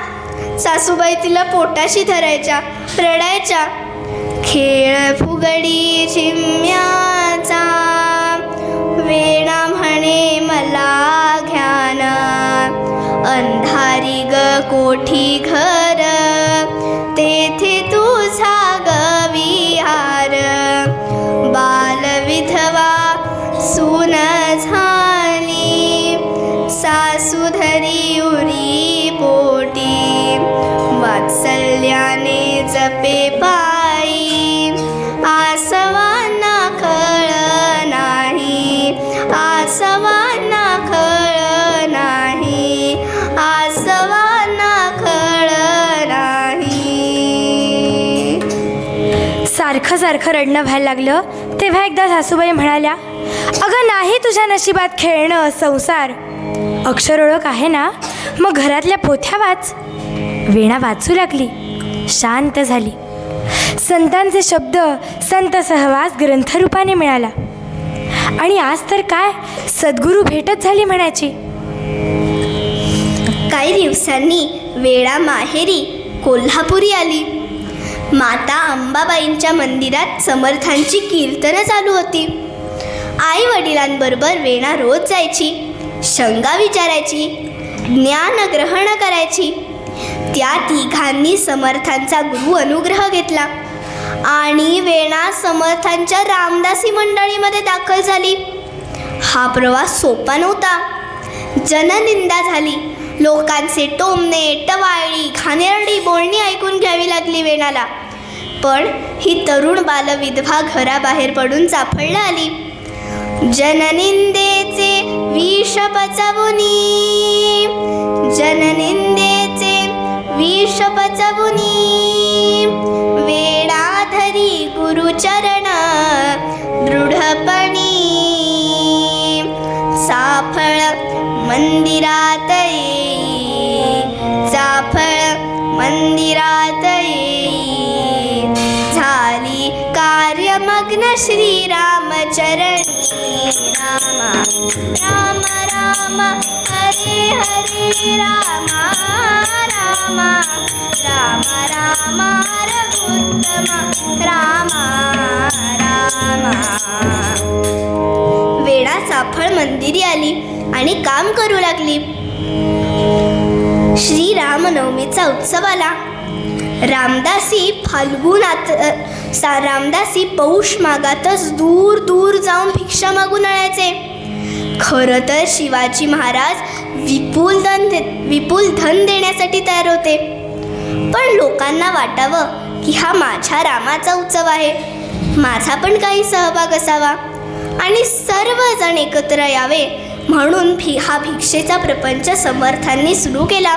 सासूबाई तिला पोटाशी धरायच्या, रडायच्या. खेळ फुगडी चिम्याचा वेणा म्हणे मला घ्यान. अंधारी ग कोठी घर तेथे तुझा ग विहार. बाल विधवा सून झाली सासू धरी उरी पोटी. वात्सल्याने जपे पायी आसवांना खळ नाही, आसवांना खळ नाही, आसवांना खळ नाही. सारखं सारखं रडणं व्हायला लागलं तेव्हा एकदा सासूबाई म्हणाल्या, अगं नाही तुझ्या नशिबात खेळणं संसार. अक्षर ओळख आहे ना, मग घरातल्या पोथ्या वाच. वेणा वाचू लागली, शांत झाली. संतांचे शब्द, संत सहवास ग्रंथरूपाने मिळाला. आणि आज तर काय सद्गुरू भेटच झाली म्हणायची. काही दिवसांनी वेळा माहेरी कोल्हापुरी आली. माता अंबाबाईंच्या मंदिरात समर्थांची कीर्तनं चालू होती. आई वडिलांबरोबर वेणा रोज जायची, शंका विचारायची, ज्ञान ग्रहण करायची. त्या तिघांनी समर्थांचा गुरु अनुग्रह घेतला आणि वेणा समर्थांच्या रामदासी मंडळीमध्ये दाखल झाली. हा प्रवास सोपा नव्हता. जननिंदा झाली. लोकांचे टोमणे, टवाळी, घाणेरडी बोलणी ऐकून घ्यावी लागली वेणाला. पण ही तरुण बालविधवा घराबाहेर पडून चाफळला आली. जननिंदेचे विष पचवुनी, जननिंदेचे विष पचवुनी, वेणाधरी गुरुचरण दृढपणी, चाफळ मंदिरात येई, चाफळ मंदिरात येई, झाली कार्यमग्न श्रीरामचरणी. रामा राम राम हरे हरे, रामा रामा राम राम रघुत्तम, रामा रामा. वेणा चाफळ मंदिरी आली आणि काम करू लागली. श्रीरामनवमीचा उत्सव आला. रामदासी रामदासी पौष मागातच दूर दूर जाऊन भिक्षा मागून आणायचे. खरं तर शिवाजी महाराज विपुल धन देण्यासाठी तयार होते. पण लोकांना वाटावं की हा माझ्या रामाचा उत्सव आहे, माझा पण काही सहभाग असावा आणि सर्वजण एकत्र यावे म्हणून हा भिक्षेचा प्रपंच समर्थांनी सुरू केला.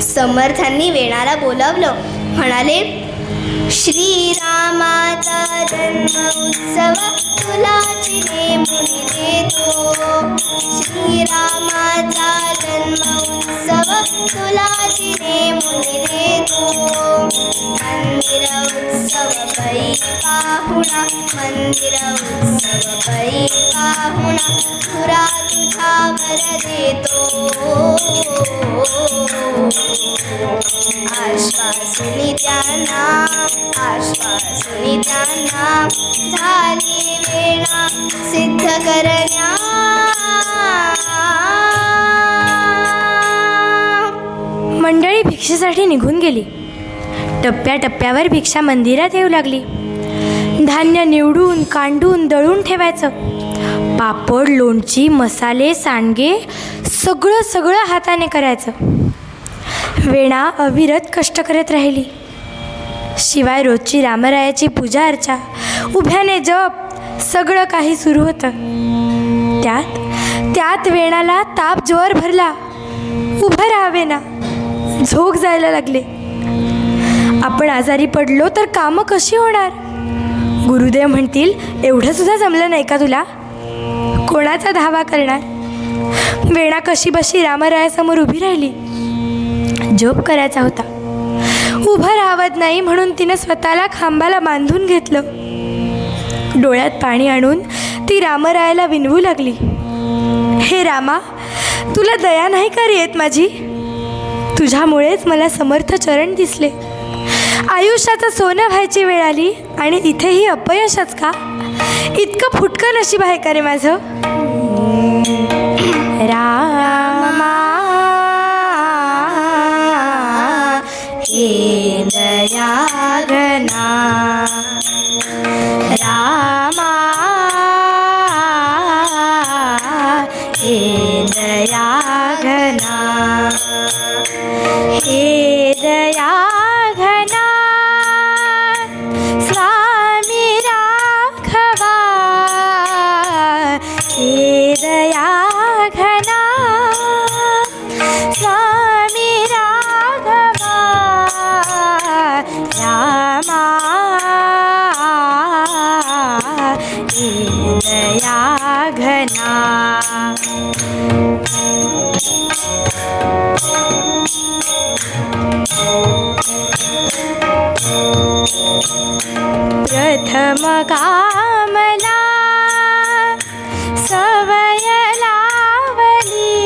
समर्थांनी वेणाला बोलावलं. म्हणाले, श्रीरामाचा जन्म उत्सव तुला चिने मुनी देतो, श्रीरामाचा जन्म उत्सव तुला चिने मुनी देतो. मंदिर उत्सव पै पाहुणा, मंदिर उत्सव पै पाहुणा, तुरा तुझ्यावर देतो. आश्वासनी त्यांना, आश्वासनी त्यांना, झाली वेणा सिद्ध करण्या. मंडळी भिक्षेसाठी निघून गेली. टप्प्याटप्प्यावर भिक्षा मंदिरात येऊ लागली. धान्य निवडून, कांडून, दळून ठेवायचं. पापड, लोणची, मसाले, सांडगे सगळं सगळं हाताने करायचं. वेणा अविरत कष्ट करत राहिली. शिवाय रोजची रामरायाची पूजा अर्चा, उभ्याने जप सगळं काही सुरू होतं. त्यात वेणाला ताप जोर भरला. उभं राहावे ना, झोक जायला लागले. आपण आजारी पडलो तर कामं कशी होणार? गुरुदेव म्हणतील, एवढं सुद्धा जमलं नाही का तुला? कोणाचा धावा करणार? वेणा कशी बशी रामरायासमोर उभी राहिली. जप करायचा होता. उभं राहत नाही म्हणून तिनं स्वतःला खांबाला बांधून घेतलं. डोळ्यात पाणी आणून ती रामरायाला विनवू लागली. हे रामा, तुला दया नाही का रे येत माझी? तुझ्यामुळेच मला समर्थ चरण दिसले. आयुष्याचं सोनं व्हायची वेळ आली आणि इथेही अपयशच का? इतकं फुटकं नशीब आहे का रे माझं? रामा हे दया घना, रामा हे दया घना, हे दया घना, स्वामी राघवा हे दया घना, स्वामी राघवा, रामा हे दया घना. प्रथम कामला सवय लावली,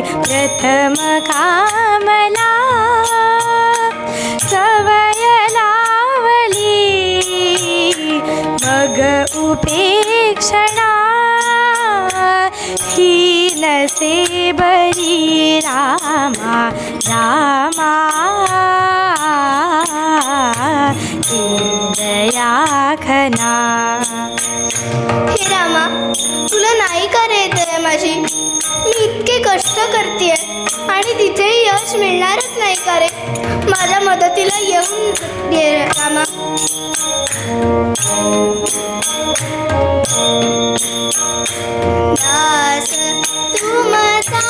प्रथम कामला सवय लावली, मग उपेक्षणा हीन कसे बरी रामा रामा दया घना. हे रामा, तुला नाही का रे दया माझी? मी इतके कष्ट करतेय आणि तिथेही यश मिळणारच नाही का रे? माझ्या मदतीला येऊन दे रामा. दास तुमचा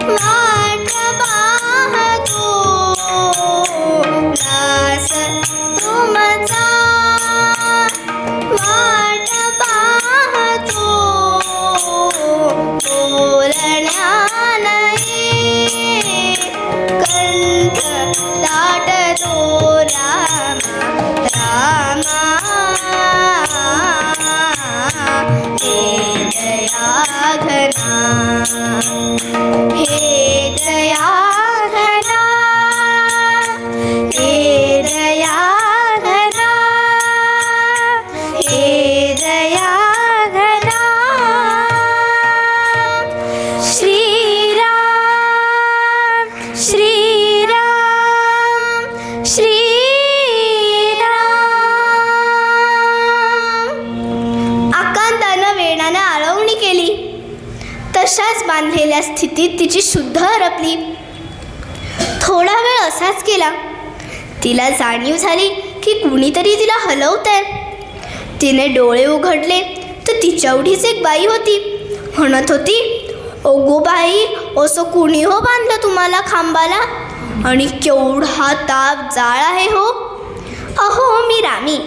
वाट पाहतो, दास तुमचा वाट पाहतो, बोलण्याने कंठ दाटतो रामा रामा. हे दया घना, हे दया घना, हे दया घना, हे दया घना. श्रीराम श्रीराम श्रीराम. आकांतानं वेणानं आळवणी केली. तशाच बांधलेल्या स्थितीत तिची शुद्ध हरपली. थोडा वेळ असाच गेला. तिला जाणीव झाली की कुणीतरी तिला हलवतंय. तिने डोळे उघडले तर तिच्यावढीच एक बाई होती. म्हणत होती, "ओगो बाई, असं कुणी हो बांधलं तुम्हाला खांबाला? आणि केवढा ताप जाळ आहे हो." "अहो, मी रामी,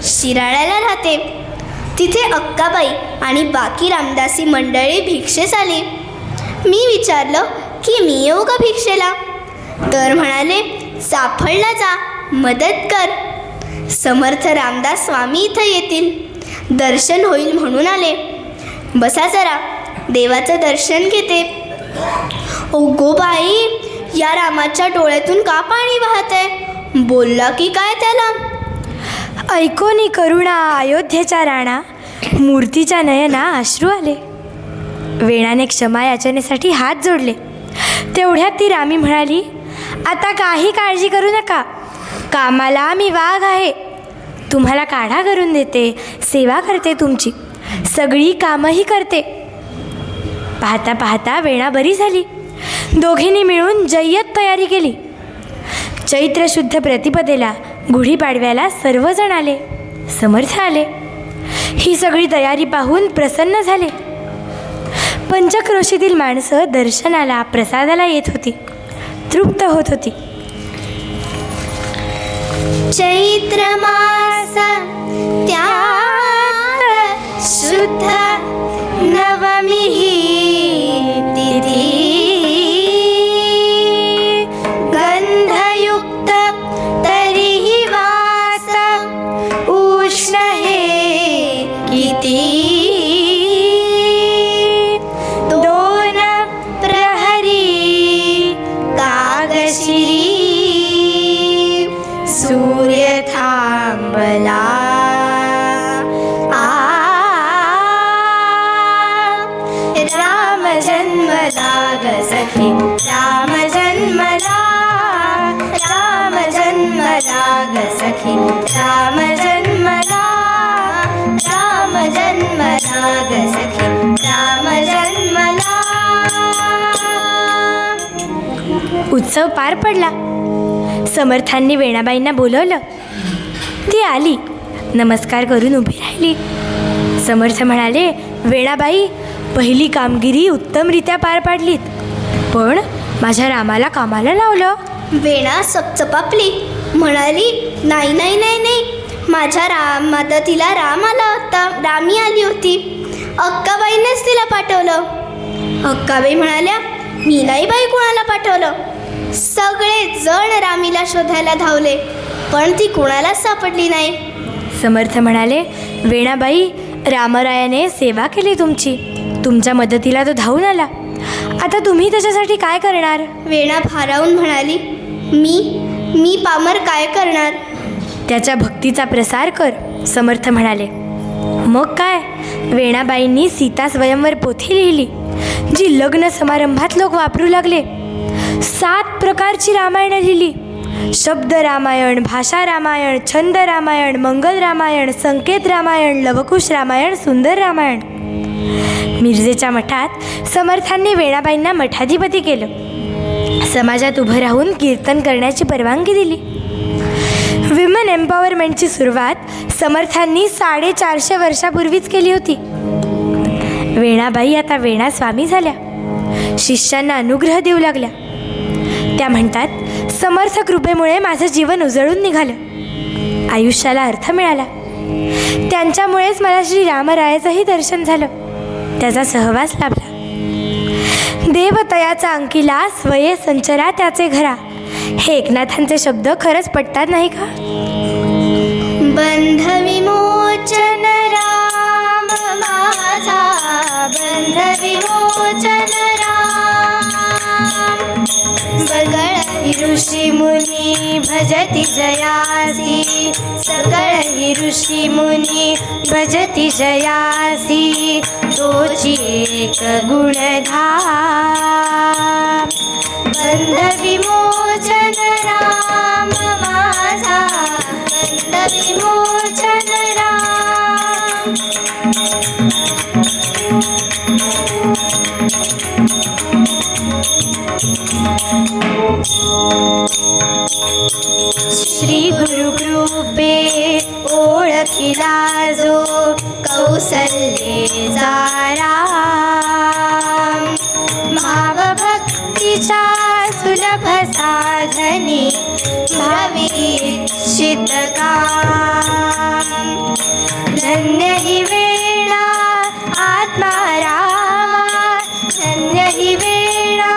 शिराळ्याला राहते. तिथे अक्काबाई आणि बाकी रामदासी मंडळी भिक्षेस आली. मी विचारलं की मी येऊ का भिक्षेला? तर म्हणाले, चाफळला जा, मदत कर. समर्थ रामदास स्वामी इथं येतील, दर्शन होईल म्हणून आले. बसा जरा, देवाचं दर्शन घेते." "ओगो बाई, या रामाच्या डोळ्यातून का पाणी वाहतंय? बोलला की काय त्याला?" ऐकोनी करुणा अयोध्येच्या राणा, मूर्तीच्या नयना अश्रू आले. वेणाने क्षमा याचनेसाठी हात जोडले. तेवढ्यात ती रामी म्हणाली, "आता काही काळजी करू नका. कामाला मी वाघ आहे. तुम्हाला काढा करून देते, सेवा करते, तुमची सगळी कामंही करते." पाहता पाहता वेणा बरी झाली. दोघींनी मिळून जय्यत तयारी केली. चैत्र शुद्ध प्रतिपदेला गुढीपाडव्याला सर्वजण आले. समर्थ आले. ही सगळी तयारी पाहून प्रसन्न झाले. पंचक्रोशीतील माणसं दर्शनाला प्रसादाला येत होती, तृप्त होत होती. चैत्र मास त्यात शुद्ध नवमी ही तिथी, गंधयुक्त तरीही वास उष्ण हे किती. दोन प्रहरी कागशिरी सूर्य थांबला. राम जन्मला ग सखी, राम जन्मला, राम जन्मला ग सखी, राम जन्मला, राम जन्मला ग सखी, राम जन्मला. उत्सव पार पडला. समर्थांनी वेणाबाईंना बोलवलं. ती आली, नमस्कार करून उभी राहिली. समर्थ म्हणाले, "वेणाबाई, पहिली कामगिरी उत्तमरित्या पार पाडलीत, पण माझ्या रामाला कामाला लावलं." वेणा चपचपापली. म्हणाली, "नाही नाही नाही नाही, माझ्या मदतीला राम आला होता, रामी आली होती. अक्काबाईनेच तिला पाठवलं." अक्काबाई म्हणाल्या, "मी नाही बाई कुणाला पाठवलं." सगळे जण रामीला शोधायला धावले, पण ती कुणालाच सापडली नाही. समर्थ म्हणाले, "वेणाबाई, रामरायाने सेवा केली तुमची, तुमच्या मदतीला तो धावून आला. आता तुम्ही त्याच्यासाठी काय करणार?" वेणा भारावून म्हणाली, मी पामर काय करणार?" "त्याच्या भक्तीचा प्रसार कर." समर्थ म्हणाले. मग काय, वेणाबाईंनी सीता स्वयंवर पोथी लिहिली. जी लग्न समारंभात लोक वापरू लागले. 7 प्रकारची रामायणं लिहिली. शब्द रामायण, भाषा रामायण, छंद रामायण, मंगल रामायण, संकेत रामायण, लवकुश रामायण, सुंदर रामायण. मिरजेच्या मठात समर्थांनी वेणाबाईंना मठाधिपती केलं. समाजात उभं राहून कीर्तन करण्याची परवानगी दिली. विमेन एम्पॉवरमेंटची सुरुवात समर्थांनी 450 वर्षापूर्वीच केली होती. वेणाबाई आता वेणा स्वामी झाल्या. शिष्यांना अनुग्रह देऊ लागल्या. त्या म्हणतात, समर्थ कृपेमुळे माझं जीवन उजळून निघालं. आयुष्याला अर्थ मिळाला. त्यांच्यामुळेच मला श्री रामरायाचंही दर्शन झालं. त्याचा सहवास लाभला. देवतयाचा अंकिला स्वये संचरा त्याचे घरा. हे एकनाथांचे शब्द खरंच पटतात नाही का? बंध विमोचन राम माझा, बंध विमोचन राम. सगळ ऋषी मुनी भजती जयासी, सगळ ऋषी मुनी भजती जयासी. तोची एक गुणधाम. बंध विमोचन राम माझा, बंध विमोचन राम. श्री गुरु कृपे ओळखिला जो, कौसल्येचा राम. भावभक्तीच्या सुलभ साधनी, भाविच्छित काम. धन्य ही वेळा आत्मा रामा, धन्य ही वेळा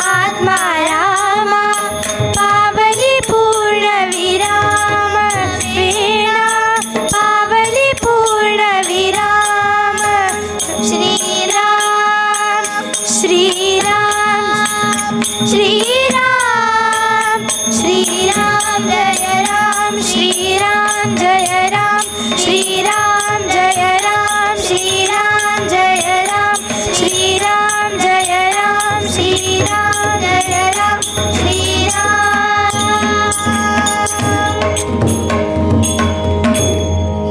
आत्मा रामा. पावली पूर्ण विराम वेळा, पावली पूर्ण विराम. श्रीराम श्रीराम श्रीराम श्रीराम जय राम, श्रीराम जय राम, श्रीराम जय राम, श्रीराम जय राम, श्रीराम जय राम, श्रीराम जय राम, श्रीराम.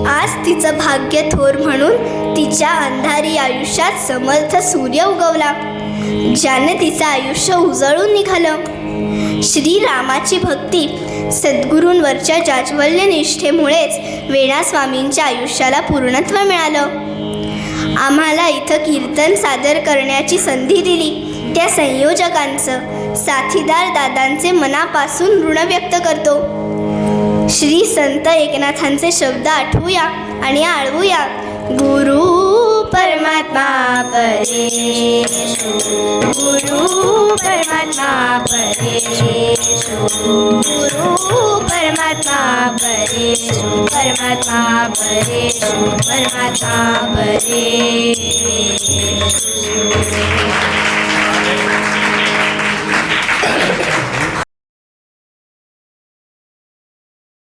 आज तिचं भाग्य थोर म्हणून तिच्या अंधारी आयुष्यात समर्थ सूर्य उगवला, ज्याने तिचं आयुष्य उजळून निघालं. श्रीरामाची भक्ती, सद्गुरूंवरच्या जाज्वल्य निष्ठेमुळेच वेणा स्वामींच्या आयुष्याला पूर्णत्व मिळालं. आम्हाला इथं कीर्तन सादर करण्याची संधी दिली त्या संयोजकांचं, साथीदार दादांचे मनापासून ऋण व्यक्त करतो. श्री संत एकनाथांचे शब्द आठवूया आणि आळवूया. गुरु परमात्मा परेशु, गुरु परमात्मा परेशु, गुरु परमात्मा परेशु, परमात्मा परेशु, परमात्मा परेशु.